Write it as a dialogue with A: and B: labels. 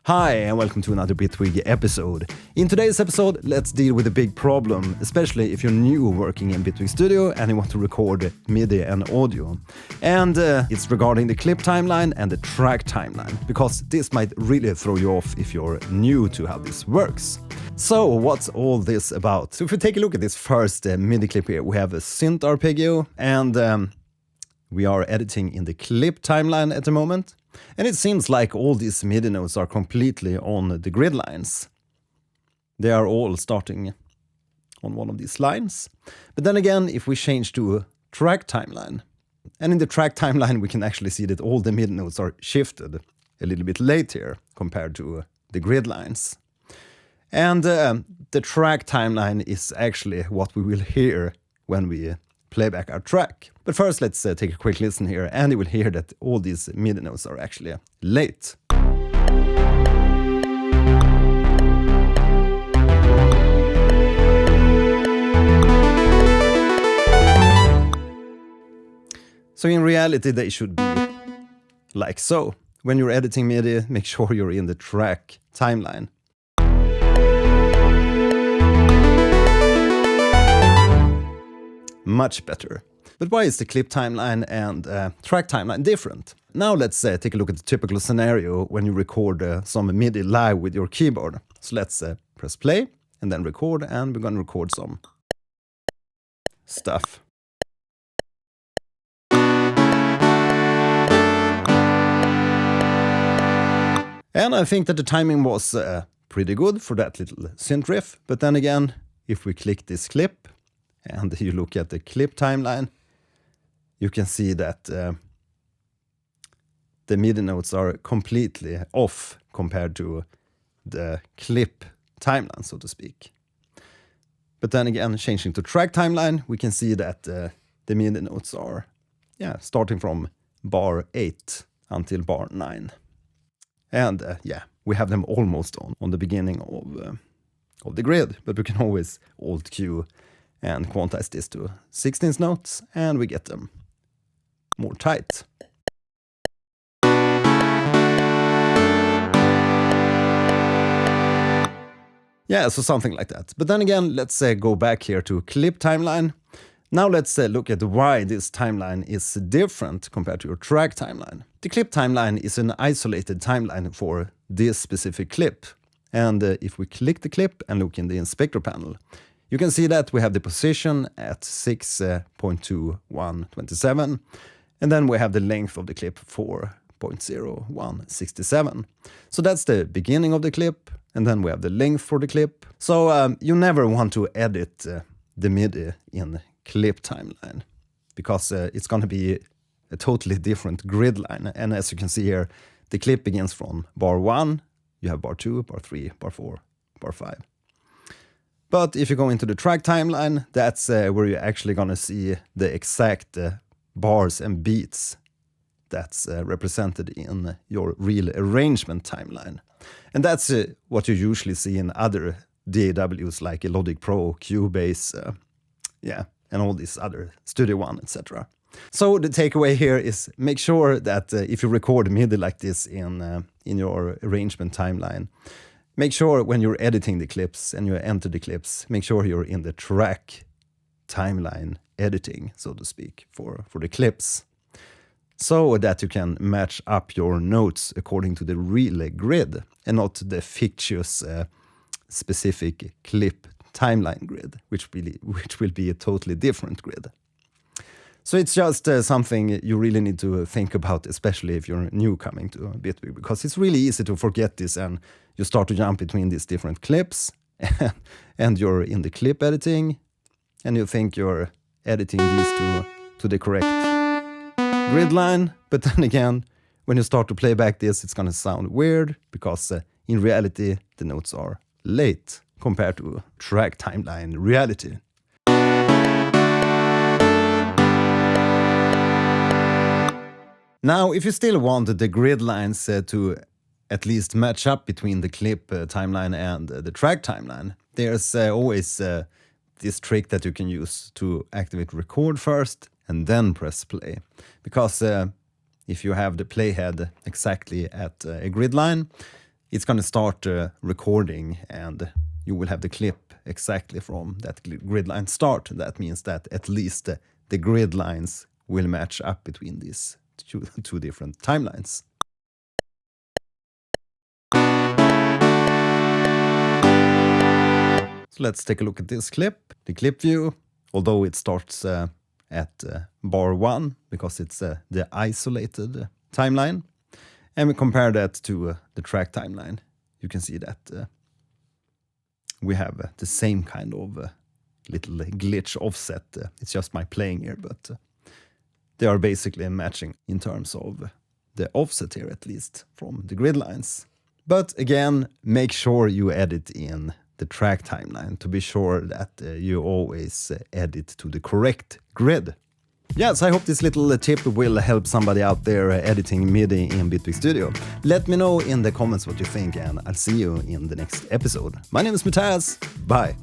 A: Hi and welcome to another Bitwig episode. In today's episode, let's deal with a big problem, especially if you're new working in Bitwig Studio and you want to record MIDI and audio. And it's regarding the clip timeline and the track timeline, because this might really throw you off if you're new to how this works. So what's all this about? So if we take a look at this first MIDI clip here, we have a synth arpeggio and we are editing in the clip timeline at the moment. And it seems like all these MIDI notes are completely on the grid lines. They are all starting on one of these lines. But then again, if we change to a track timeline, and in the track timeline we can actually see that all the MIDI notes are shifted a little bit later compared to the grid lines. And the track timeline is actually what we will hear when we play back our track. But first let's take a quick listen here, and you will hear that all these MIDI notes are actually late. So in reality they should be like so. When you're editing MIDI, make sure you're in the track timeline. Much better. But why is the clip timeline and track timeline different? Now let's take a look at the typical scenario when you record some MIDI live with your keyboard. So let's press play and then record, and we're going to record some stuff. And I think that the timing was pretty good for that little synth riff. But then again, if we click this clip and you look at the clip timeline, you can see that the MIDI notes are completely off compared to the clip timeline, so to speak. But then again, changing to track timeline, we can see that the MIDI notes are starting from bar 8 until bar 9. And we have them almost on the beginning of the grid, but we can always Alt-Q and quantize this to 16th notes, and we get them more tight. Yeah, so something like that. But then again, let's go back here to clip timeline. Now let's look at why this timeline is different compared to your track timeline. The clip timeline is an isolated timeline for this specific clip. And if we click the clip and look in the inspector panel, you can see that we have the position at 6.2127, and then we have the length of the clip 4.0167. So that's the beginning of the clip, and then we have the length for the clip. So you never want to edit the MIDI in clip timeline, because it's going to be a totally different grid line. And as you can see here, the clip begins from bar 1, you have bar 2, bar 3, bar 4, bar 5. But if you go into the track timeline, that's where you're actually going to see the exact bars and beats that's represented in your real arrangement timeline. And that's what you usually see in other DAWs like Logic Pro, Cubase, and all these other Studio One, etc. So the takeaway here is make sure that if you record MIDI like this in your arrangement timeline, make sure when you're editing the clips and you enter the clips, make sure you're in the track timeline editing, so to speak, for the clips, so that you can match up your notes according to the real grid and not the fictitious specific clip timeline grid, which will be a totally different grid. So it's just something you really need to think about, especially if you're new coming to Bitwig, because it's really easy to forget this and you start to jump between these different clips and you're in the clip editing and you think you're editing these to the correct grid line. But then again, when you start to play back this, it's going to sound weird, because in reality, the notes are late compared to track timeline reality. Now, if you still want the grid lines to at least match up between the clip timeline and the track timeline, there's always this trick that you can use to activate record first and then press play. Because if you have the playhead exactly at a grid line, it's gonna start recording, and you will have the clip exactly from that grid line start. That means that at least the grid lines will match up between these two different timelines. So let's take a look at this clip. The clip view, although it starts at bar 1 because it's the isolated timeline, and we compare that to the track timeline, you can see that we have the same kind of little glitch offset. It's just my playing here, but they are basically matching in terms of the offset here, at least from the grid lines. But again, make sure you edit in the track timeline to be sure that you always edit to the correct grid. Yes, I hope this little tip will help somebody out there editing MIDI in Bitwig Studio. Let me know in the comments what you think, and I'll see you in the next episode. My name is Mattias. Bye.